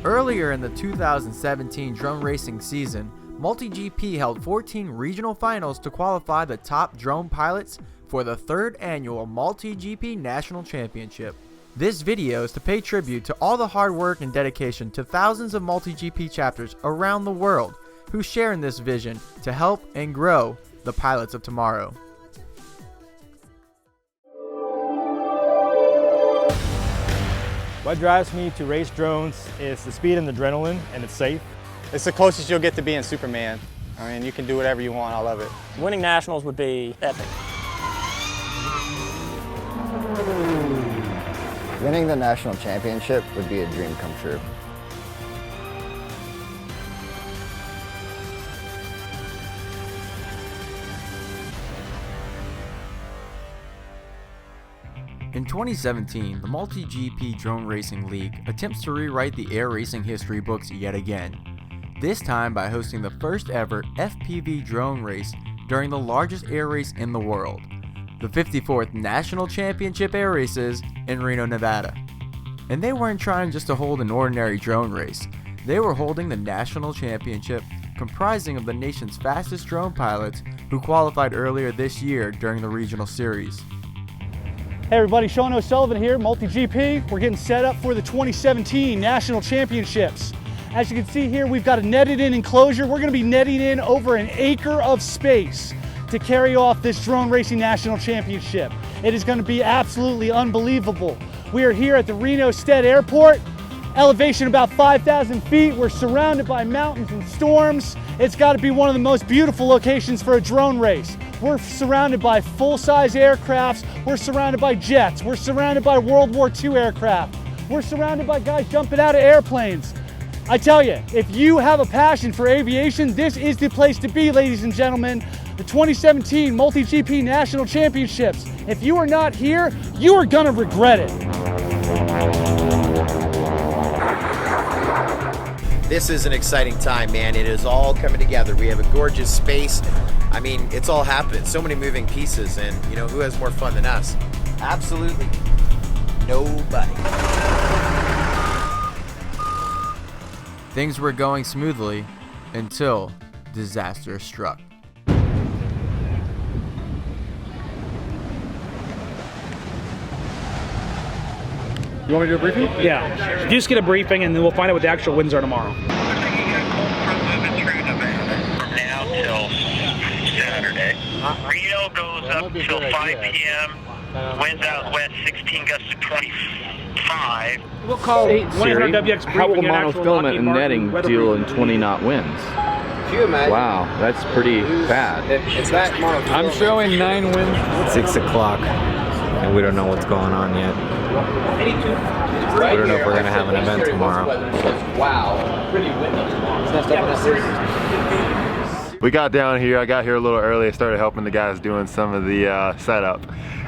Earlier in the 2017 drone racing season, MultiGP held 14 regional finals to qualify the top drone pilots for the third annual MultiGP National Championship. This video is to pay tribute to all the hard work and dedication to thousands of MultiGP chapters around the world who share in this vision to help and grow the pilots of tomorrow. What drives me to race drones is the speed and adrenaline, and it's safe. It's the closest you'll get to being Superman. I mean, you can do whatever you want. I love it. Winning nationals would be epic. Winning the national championship would be a dream come true. In 2017, the MultiGP Drone Racing League attempts to rewrite the air racing history books yet again, this time by hosting the first ever FPV drone race during the largest air race in the world, the 54th National Championship Air Races in Reno, Nevada. And they weren't trying just to hold an ordinary drone race, they were holding the National Championship comprising of the nation's fastest drone pilots who qualified earlier this year during the regional series. Hey everybody, Sean O'Sullivan here, MultiGP. We're getting set up for the 2017 National Championships. As you can see here, we've got a netted in enclosure. We're gonna be netting in over an acre of space to carry off this Drone Racing National Championship. It is gonna be absolutely unbelievable. We are here at the Reno Stead Airport, elevation about 5,000 feet. We're surrounded by mountains and storms. It's gotta be one of the most beautiful locations for a drone race. We're surrounded by full-size aircrafts. We're surrounded by jets. We're surrounded by World War II aircraft. We're surrounded by guys jumping out of airplanes. I tell you, if you have a passion for aviation, this is the place to be, ladies and gentlemen. The 2017 MultiGP National Championships. If you are not here, you are gonna regret it. This is an exciting time, man. It is all coming together. We have a gorgeous space. I mean, it's all happening. So many moving pieces, and you know, who has more fun than us? Absolutely nobody. Things were going smoothly until disaster struck. You want me to do a briefing? Yeah. Just get a briefing and then we'll find out what the actual winds are tomorrow. From now till Saturday. Reno goes up till 5 p.m. Winds out west 16 gusts to 25. We'll call 1-800-WX briefing. How will monofilament and netting deal in 20-knot winds? Wow, that's pretty bad. I'm showing 9 winds. 6 o'clock, and we don't know what's going on yet. We don't know if we're going to have an event tomorrow. Wow, pretty windy. We got down here, I got here a little early. I started helping the guys doing some of the setup.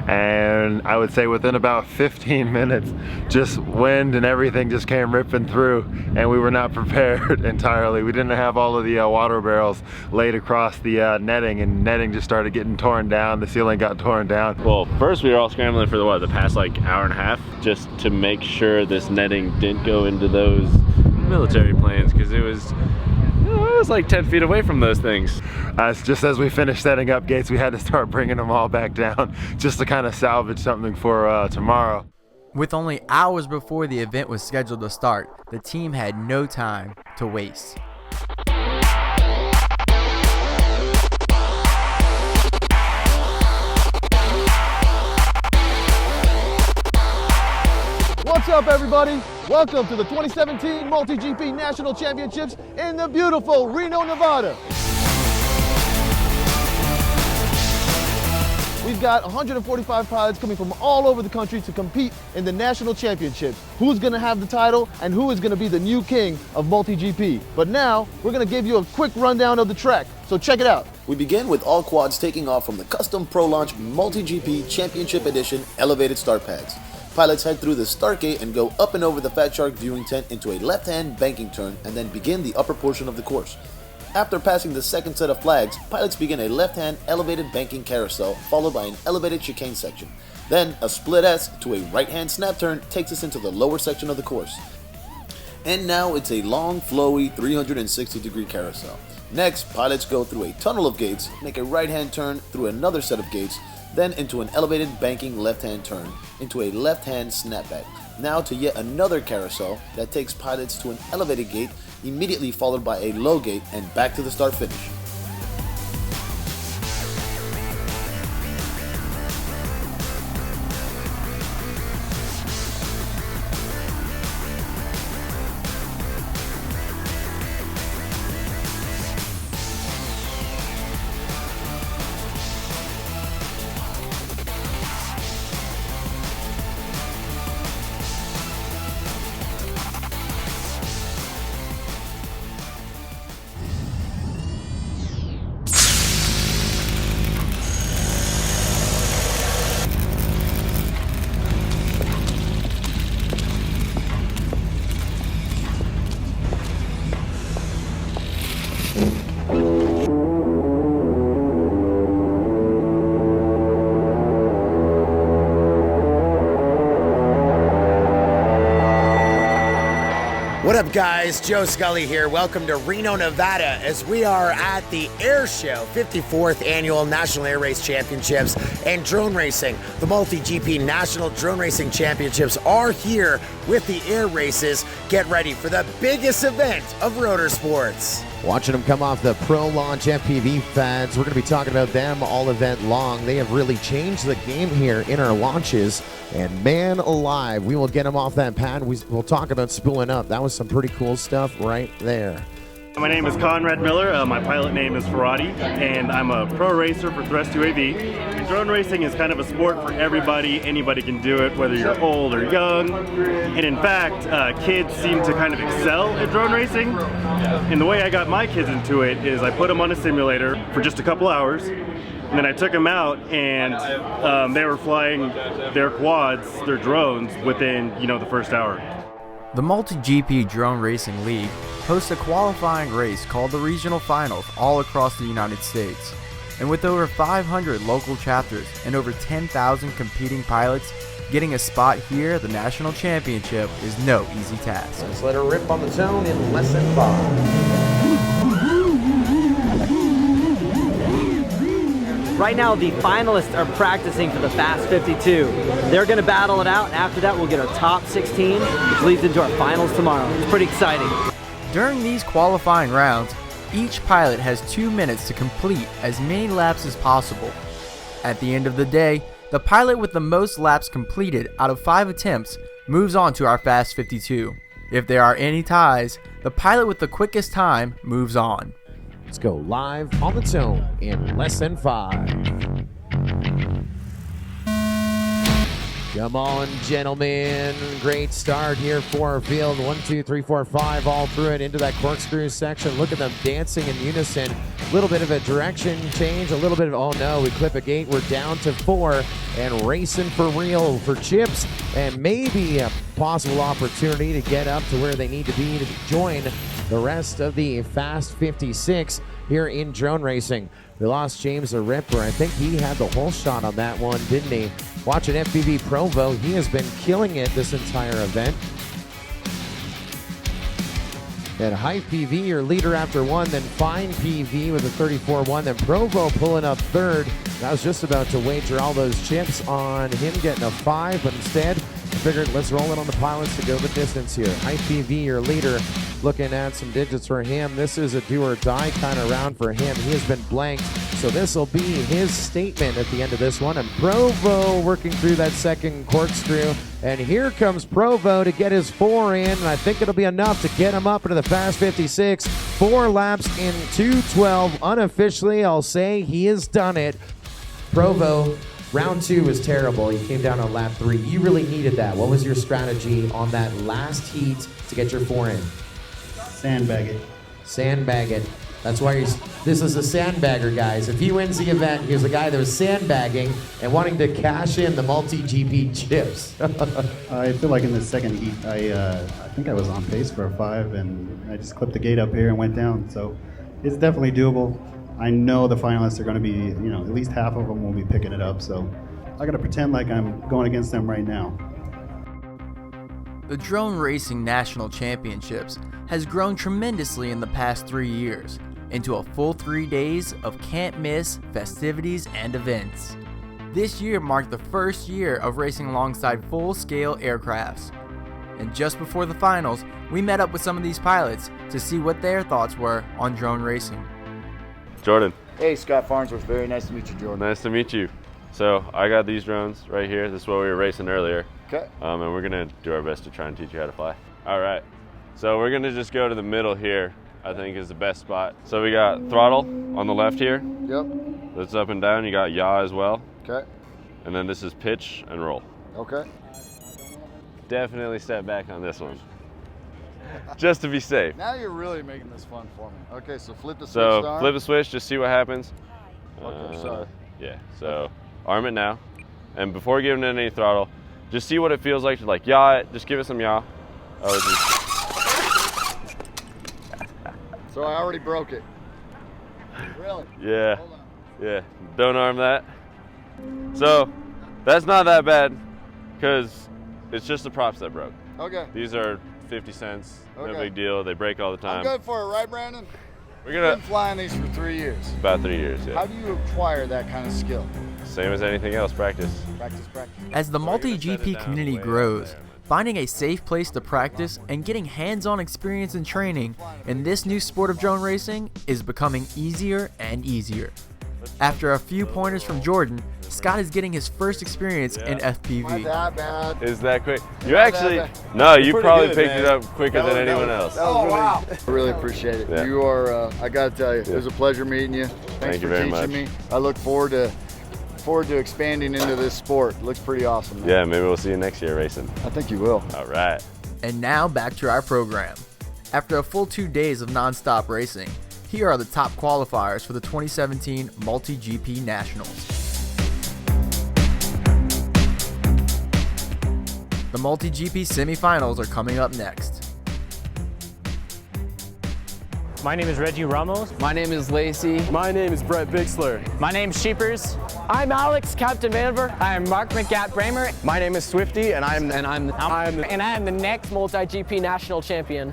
And I would say within about 15 minutes, just wind and everything just came ripping through, and we were not prepared entirely. We didn't have all of the water barrels laid across the netting, and netting just started getting torn down. The ceiling got torn down. Well, first we were all scrambling for the past like hour and a half, just to make sure this netting didn't go into those military planes, because it was like 10 feet away from those things. Just as we finished setting up gates, we had to start bringing them all back down just to kind of salvage something for tomorrow. With only hours before the event was scheduled to start, the team had no time to waste. What's up, everybody? Welcome to the 2017 MultiGP National Championships in the beautiful Reno, Nevada. We've got 145 pilots coming from all over the country to compete in the national championships. Who's gonna have the title and who is gonna be the new king of MultiGP? But now, we're gonna give you a quick rundown of the track, so check it out. We begin with all quads taking off from the custom Pro Launch MultiGP Championship Edition elevated start pads. Pilots head through the start gate and go up and over the Fat Shark viewing tent into a left-hand banking turn and then begin the upper portion of the course. After passing the second set of flags, pilots begin a left-hand elevated banking carousel followed by an elevated chicane section. Then a split S to a right-hand snap turn takes us into the lower section of the course. And now it's a long, flowy 360-degree carousel. Next, pilots go through a tunnel of gates, make a right-hand turn through another set of gates, then into an elevated banking left-hand turn, into a left-hand snapback. Now to yet another carousel that takes pilots to an elevated gate, immediately followed by a low gate, and back to the start-finish. What up, guys? Joe Scully here. Welcome to Reno, Nevada, as we are at the Air Show, 54th Annual National Air Race Championships and Drone Racing. The MultiGP National Drone Racing Championships are here with the air races. Get ready for the biggest event of rotor sports. Watching them come off the Pro Launch FPV fans, we're going to be talking about them all event long. They have really changed the game here in our launches, and man alive, we will get them off that pad. We'll talk about spooling up. That was some pretty cool stuff right there. My name is Conrad Miller. My pilot name is Ferrati, and I'm a pro racer for Thrust UAV. And drone racing is kind of a sport for everybody. Anybody can do it, whether you're old or young. And in fact, kids seem to kind of excel at drone racing. And the way I got my kids into it is I put them on a simulator for just a couple hours. And then I took them out, and they were flying their quads, their drones, within, the first hour. The MultiGP Drone Racing League hosts a qualifying race called the Regional Finals all across the United States. And with over 500 local chapters and over 10,000 competing pilots, getting a spot here at the National Championship is no easy task. Let's let her rip on the zone in less than 5. Right now, the finalists are practicing for the Fast 52. They're going to battle it out, and after that, we'll get our top 16, which leads into our finals tomorrow. It's pretty exciting. During these qualifying rounds, each pilot has 2 minutes to complete as many laps as possible. At the end of the day, the pilot with the most laps completed out of 5 attempts moves on to our Fast 52. If there are any ties, the pilot with the quickest time moves on. Let's go live on the zone in less than 5. Come on, gentlemen. Great start here for our field. 1, 2, 3, 4, 5, all through it into that corkscrew section. Look at them dancing in unison. A little bit of a direction change, a little bit of, oh no, we clip a gate. We're down to 4 and racing for real for chips and maybe a possible opportunity to get up to where they need to be to join the rest of the Fast 56 here in drone racing. We lost James the Ripper. I think he had the whole shot on that one, didn't he? Watching FPV Provo, he has been killing it this entire event. And High PV, your leader after 1, then Fine PV with a 34-1, then Provo pulling up 3rd. I was just about to wager all those chips on him getting a 5, but instead, I figured let's roll it on the pilots to go the distance here. High PV, your leader, looking at some digits for him. This is a do or die kind of round for him. He has been blanked, so this will be his statement at the end of this one. And Provo working through that second corkscrew. And here comes Provo to get his 4 in. And I think it'll be enough to get him up into the Fast 56. 4 laps in 2:12. Unofficially, I'll say he has done it. Provo, round 2 was terrible. You came down on lap 3. You really needed that. What was your strategy on that last heat to get your 4 in? Sandbag it. Sandbag it. That's why this is a sandbagger, guys. If he wins the event, he's a guy that was sandbagging and wanting to cash in the MultiGP chips. I feel like in the second heat, I think I was on pace for a 5, and I just clipped the gate up here and went down. So it's definitely doable. I know the finalists are going to be, at least half of them will be picking it up. So I got to pretend like I'm going against them right now. The Drone Racing National Championships has grown tremendously in the past 3 years into a full 3 days of can't-miss festivities and events. This year marked the first year of racing alongside full-scale aircrafts. And just before the finals, we met up with some of these pilots to see what their thoughts were on drone racing. Jordan. Hey, Scott Farnsworth. Very nice to meet you, Jordan. Nice to meet you. So I got these drones right here. This is what we were racing earlier. Okay. And we're gonna do our best to try and teach you how to fly. All right. So we're gonna just go to the middle here. I think is the best spot. So we got throttle on the left here. Yep. That's up and down. You got yaw as well. Okay. And then this is pitch and roll. Okay. Definitely step back on this one. Just to be safe. Now you're really making this fun for me. Okay, so flip the switch. So flip the switch, just see what happens. Okay, sorry. Yeah, so arm it now. And before giving it any throttle, just see what it feels like to like yaw it. Just give it some yaw. So I already broke it. Really? Yeah. Yeah. Don't arm that. So that's not that bad because it's just the props that broke. Okay. These are 50 cents. Okay. No big deal. They break all the time. I'm good for it, right, Brandon? We're gonna You've been flying these for 3 years. About 3 years, yeah. How do you acquire that kind of skill? Same as anything else, practice. Practice, practice. As the MultiGP community grows, finding a safe place to practice and getting hands-on experience and training in this new sport of drone racing is becoming easier and easier. After a few pointers from Jordan, Scott is getting his first experience in FPV. Not that bad. Is that quick? You Not actually, that bad. no, you Pretty probably good, picked man. it up quicker than anyone else. Wow. I really appreciate it. Yeah. You are, I gotta tell you, it was a pleasure meeting you. Thanks Thank you for very teaching much. me. I look forward to expanding into this sport. It looks pretty awesome, man. Yeah, maybe we'll see you next year racing. I think you will. All right. And now back to our program. After a full 2 days of non-stop racing, here are the top qualifiers for the 2017 MultiGP Nationals. The MultiGP semifinals are coming up next. My name is Reggie Ramos. My name is Lacey. My name is Brett Bixler. My name's Sheepers. I'm Alex Captain Vanver. I'm Mark McGat-Bramer. My name is Swifty, and I'm the next MultiGP National Champion.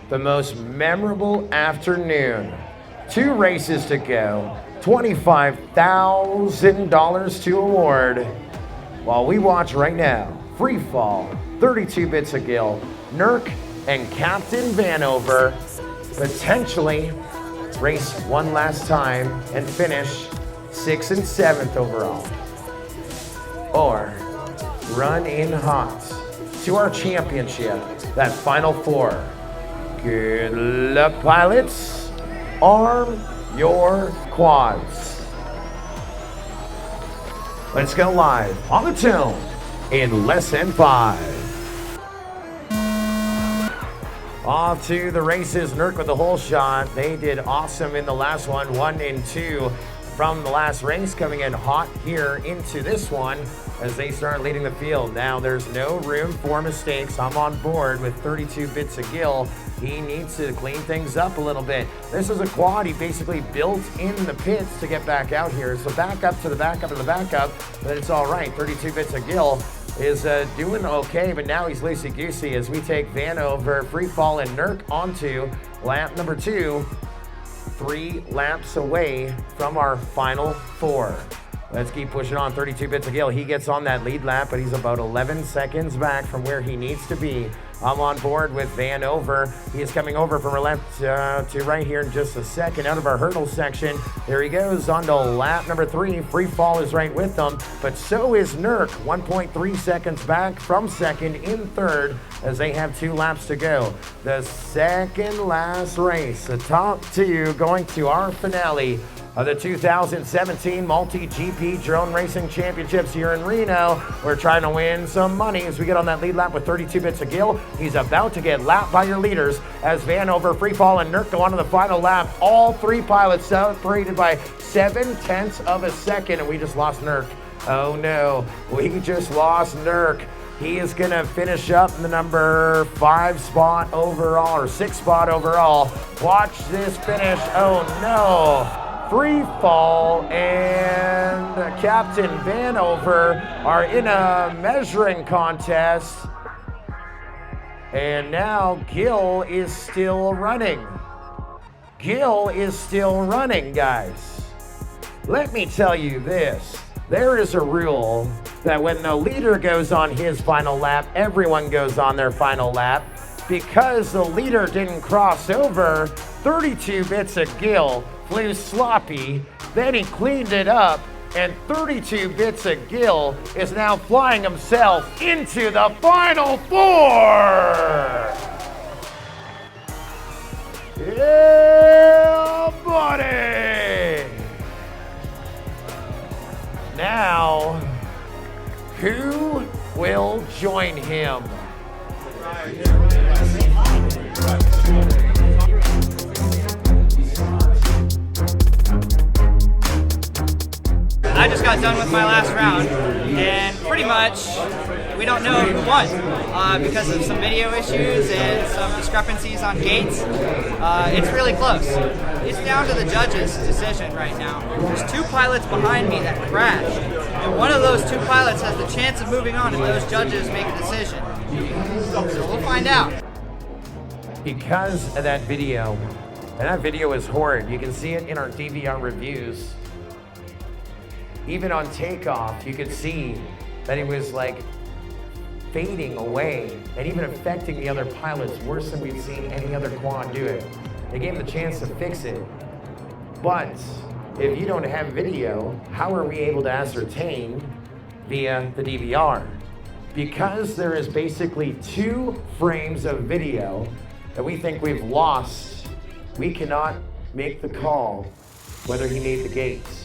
The most memorable afternoon. 2 races to go, $25,000 to award. While we watch right now, free fall, 32 bits a gill, Nurk and Captain Vanover potentially race one last time and finish 6th and 7th overall. Or run in hot to our championship, that final 4. Good luck, pilots. Arm your quads. Let's go live on the tune in less than 5. Off to the races, Nurk with the whole shot. They did awesome in the last one, 1 and 2 from the last race, coming in hot here into this one as they start leading the field. Now there's no room for mistakes. I'm on board with 32 bits a gill. He needs to clean things up a little bit. This is a quad he basically built in the pits to get back out here. So back up to the backup and the backup, but it's all right. 32 bits a gill is doing okay, but now he's loosey-goosey as we take Vanover, free fall, and Nurk onto lap number 2, 3 laps away from our final 4. Let's keep pushing on. 32 bits a gill. He gets on that lead lap, but he's about 11 seconds back from where he needs to be. I'm on board with Vanover. He is coming over from our left to right here in just a second out of our hurdle section. There he goes on to lap number 3. Free fall is right with them, but so is Nurk. 1.3 seconds back from second in third as they have 2 laps to go. The second last race, the top 2 going to our finale. of the 2017 MultiGP Drone Racing Championships here in Reno. We're trying to win some money as we get on that lead lap with 32 bits of Gill. He's about to get lapped by your leaders as Vanover, Freefall, and Nurk go on to the final lap. All three pilots separated by 0.7 of a second, and we just lost Nurk. Oh no, we just lost Nurk. He is gonna finish up in the number 5 spot overall, or 6 spot overall. Watch this finish, oh no. Free Fall and Captain Vanover are in a measuring contest. And now Gill is still running. Gill is still running, guys. Let me tell you this. There is a rule that when the leader goes on his final lap, everyone goes on their final lap. Because the leader didn't cross over, 32 bits of Gill flew sloppy, then he cleaned it up, and 32 bits of Gill is now flying himself into the Final Four! Yeah, buddy! Now, who will join him? I just got done with my last round, and pretty much we don't know who won because of some video issues and some discrepancies on gates. It's really close. It's down to the judges' decision right now. There's 2 pilots behind me that crashed, and one of those 2 pilots has the chance of moving on if those judges make a decision. So we'll find out. Because of that video, and that video is horrid. You can see it in our DVR reviews. Even on takeoff, you could see that it was like fading away and even affecting the other pilots worse than we've seen any other quad do it. They gave him the chance to fix it. But if you don't have video, how are we able to ascertain via the DVR? Because there is basically 2 frames of video that we think we've lost, we cannot make the call whether he made the gates.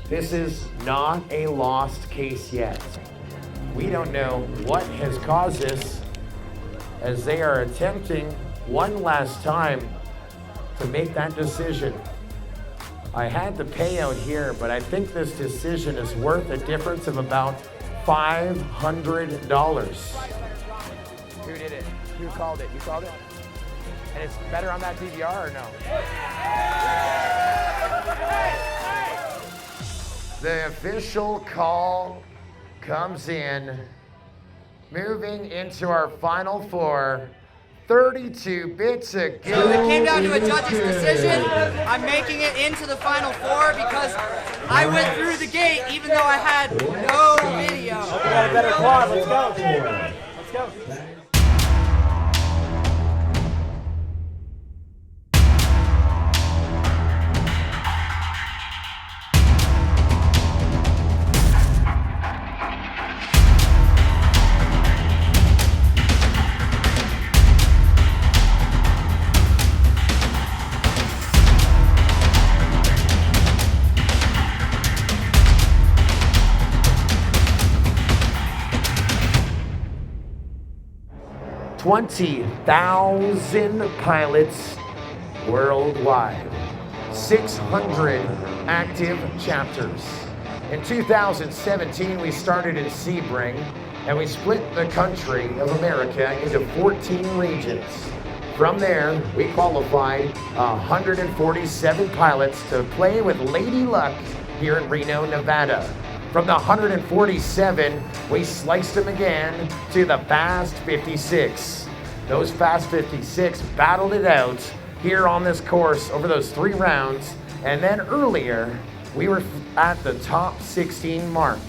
This is not a lost case yet. We don't know what has caused this, as they are attempting one last time to make that decision. I had the payout here, but I think this decision is worth a difference of about $500. Who did it? Who called it? You called it? And it's better on that DVR or no? The official call comes in, moving into our Final Four. 32 bits of Gill. So it came down to a judge's decision. I'm making it into the Final Four because I went through the gate even though I had no video. We got a better quad. Let's go. Let's go. 20,000 pilots worldwide, 600 active chapters. In 2017, we started in Sebring, and we split the country of America into 14 regions. From there, we qualified 147 pilots to play with Lady Luck here in Reno, Nevada. From the 147, we sliced them again to the Fast 56. Those Fast 56 battled it out here on this course over those 3 rounds, and then earlier, we were at the top 16 mark.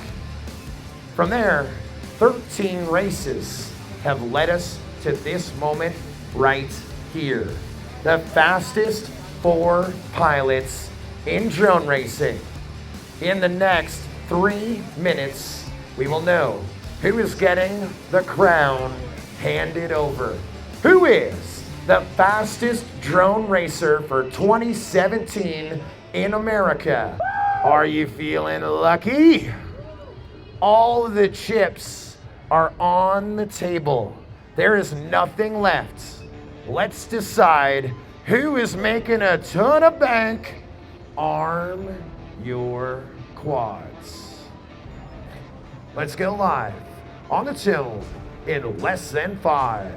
From there, 13 races have led us to this moment right here. The fastest 4 pilots in drone racing. In the next 3 minutes, we will know who is getting the crown handed over. Who is the fastest drone racer for 2017 in America. Are you feeling lucky? All the chips are on the table. There is nothing left. Let's decide who is making a ton of bank. Arm your quads. Let's go live on the till in less than 5.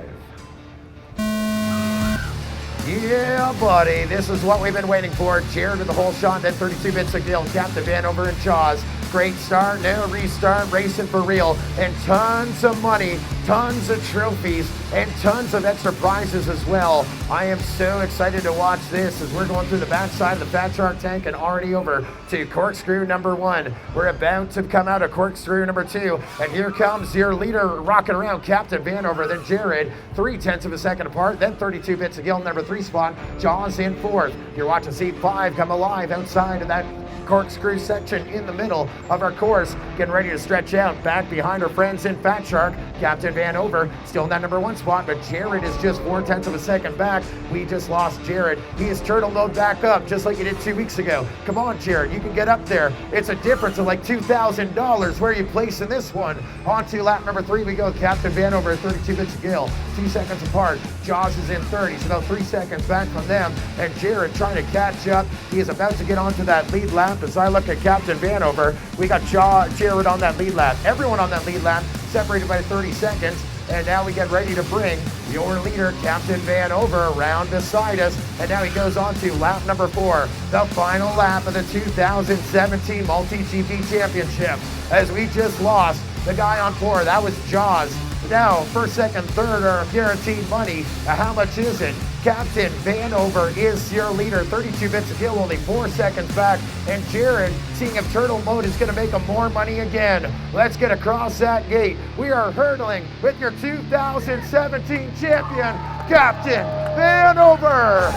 Yeah, buddy, this is what we've been waiting for. Jared with the whole shot, then 32 bits of Gil, Captain Vanover and Jaws. Great start, no restart, racing for real, and tons of money, tons of trophies, and tons of extra prizes as well. I am so excited to watch this as we're going through the backside of the Fat Shark tank and already over to corkscrew number 1. We're about to come out of corkscrew number 2, and here comes your leader rocking around, Captain Vanover, then Jared, 0.3 of a second apart, then 32 bits of Gil, number 3 spot, Jaws in 4th. You're watching C5 come alive outside of that corkscrew section in the middle of our course, getting ready to stretch out back behind our friends in Fat Shark. Captain Vanover still in that number 1 spot, but Jared is just 0.4 of a second back. We just lost Jared. He is turtle mode back up just like he did 2 weeks ago. Come on, Jared, you can get up there. It's a difference of like $2,000. Where are you placing this one? On to lap number 3 we go. Captain Vanover, 32 bits of Gil, 2 seconds apart. Jaws is in 30, so about 3 seconds back from them, and Jared trying to catch up. He is about to get onto that lead lap. As I look at Captain Vanover, we got Jared on that lead lap. Everyone on that lead lap separated by 30 seconds. And now we get ready to bring your leader, Captain Vanover, around beside us. And now he goes on to lap number 4, the final lap of the 2017 MultiGP Championship. As we just lost the guy on 4, that was Jaws. Now, first, second, third are guaranteed money. How much is it? Captain Vanover is your leader, 32 bits of Gil, only 4 seconds back. And Jared, seeing if turtle mode is going to make him more money again. Let's get across that gate. We are hurdling with your 2017 champion, Captain Vanover.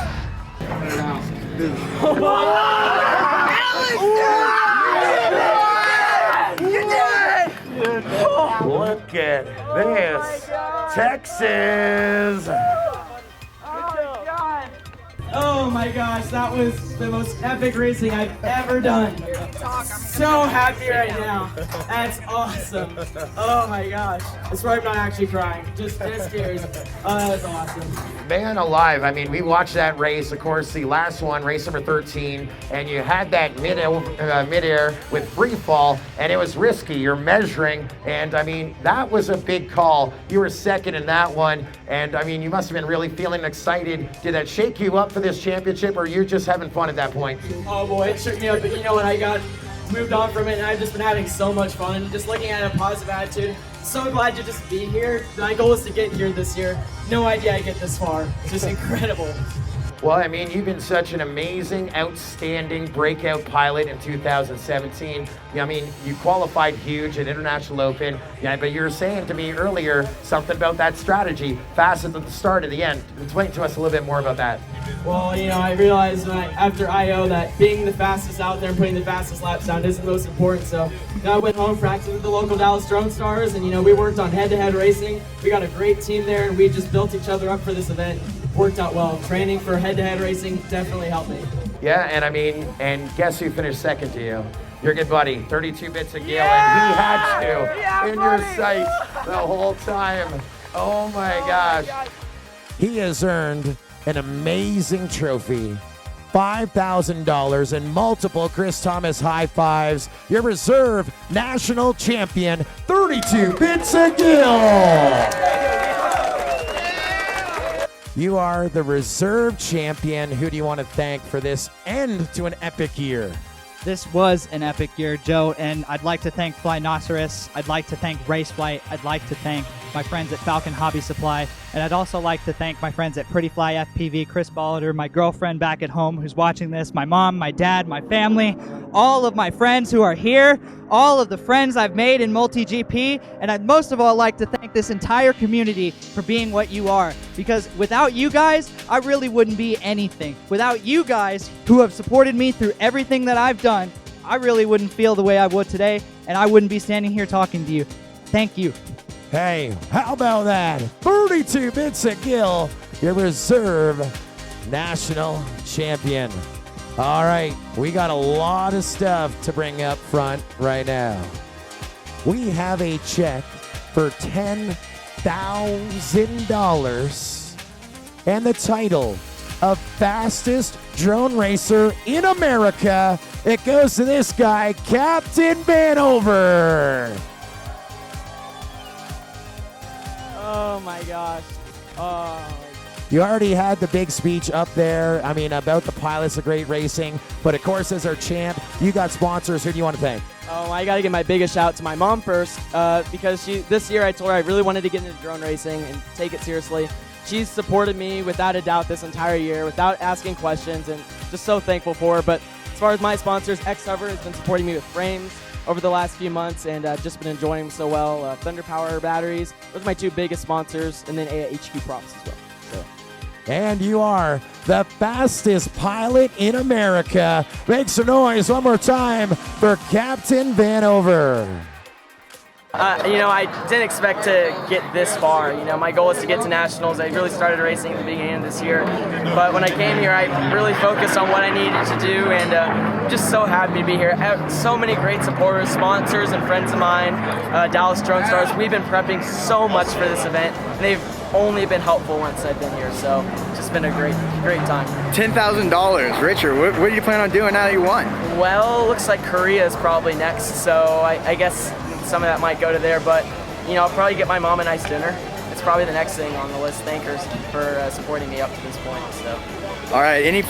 Look at this, Texas. Oh my gosh, that was the most epic racing I've ever done. So happy right now. That's awesome. Oh my gosh. That's why I'm not actually crying. Just tears. Oh, that was awesome. Man alive. I mean, we watched that race, of course, the last one, race number 13, and you had that midair with free fall, and it was risky. You're measuring, and I mean, that was a big call. You were second in that one, and I mean, you must have been really feeling excited. Did that shake you up for this championship, or you're just having fun at that point? Oh boy, it shook me up, but you know when I got moved on from it, and I've just been having so much fun, just looking at a positive attitude. So glad to just be here. My goal is to get here this year. No idea I get this far. It's just incredible. Well, I mean, you've been such an amazing, outstanding breakout pilot in 2017. I mean, you qualified huge at International Open, yeah, but you were saying to me earlier something about that strategy, fastest at the start and the end. Explain to us a little bit more about that. Well, you know, I realized after I.O. that being the fastest out there and putting the fastest laps down isn't most important. So I went home, practiced with the local Dallas Drone Stars, and you know, we worked on head-to-head racing. We got a great team there, and we just built each other up for this event. Worked out well. Training for head-to-head racing definitely helped me. Yeah, and I mean, and guess who finished second to you? Your good buddy, 32 bits of Gil, and he had to in your sight the whole time. Oh my gosh. He has earned an amazing trophy. $5,000 and multiple Chris Thomas high fives. Your reserve national champion, 32 bits of Gil. You are the reserve champion. Who do you want to thank for this end to an epic year? This was an epic year, Joe, and I'd like to thank Flynoceros. I'd like to thank Raceflight. I'd like to thank my friends at Falcon Hobby Supply, and I'd also like to thank my friends at Pretty Fly FPV, Chris Ballader, my girlfriend back at home who's watching this, my mom, my dad, my family, all of my friends who are here, all of the friends I've made in MultiGP, and I'd most of all like to thank this entire community for being what you are, because without you guys, I really wouldn't be anything. Without you guys who have supported me through everything that I've done, I really wouldn't feel the way I would today, and I wouldn't be standing here talking to you. Thank you. Hey, how about that? 32 bits of Gil, your reserve national champion. All right, we got a lot of stuff to bring up front right now. We have a check for $10,000 and the title of fastest drone racer in America. It goes to this guy, Captain Vanover. Oh my gosh. You already had the big speech up there. I mean, about the pilots of great racing. But of course, as our champ, you got sponsors. Who do you want to thank? Oh, I got to give my biggest shout out to my mom first because this year I told her I really wanted to get into drone racing and take it seriously. She's supported me without a doubt this entire year without asking questions, and just so thankful for her. But as far as my sponsors, X-Hover has been supporting me with frames over the last few months, and just been enjoying them so well. Thunder Power batteries, those are my two biggest sponsors, and then HQ props as well. So. And you are the fastest pilot in America. Make some noise one more time for Captain Vanover. I didn't expect to get this far. My goal is to get to nationals. I really started racing at the beginning of this year. But when I came here, I really focused on what I needed to do, and I'm just so happy to be here. I have so many great supporters, sponsors, and friends of mine, Dallas Drone Stars. We've been prepping so much for this event, and they've only been helpful once I've been here. So it's just been a great time. $10,000. Richard, what do you plan on doing now that you won? Well, looks like Korea is probably next, so I guess some of that might go to there, but I'll probably get my mom a nice dinner. It's probably the next thing on the list. Thank her for supporting me up to this point. So. All right, any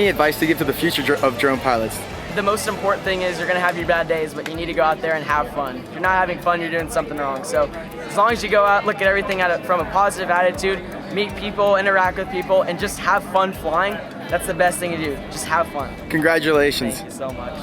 advice to give to the future of drone pilots? The most important thing is you're going to have your bad days, but you need to go out there and have fun. If you're not having fun, you're doing something wrong. So as long as you go out, look at everything from a positive attitude, meet people, interact with people, and just have fun flying, that's the best thing to do. Just have fun. Congratulations. Thank you so much.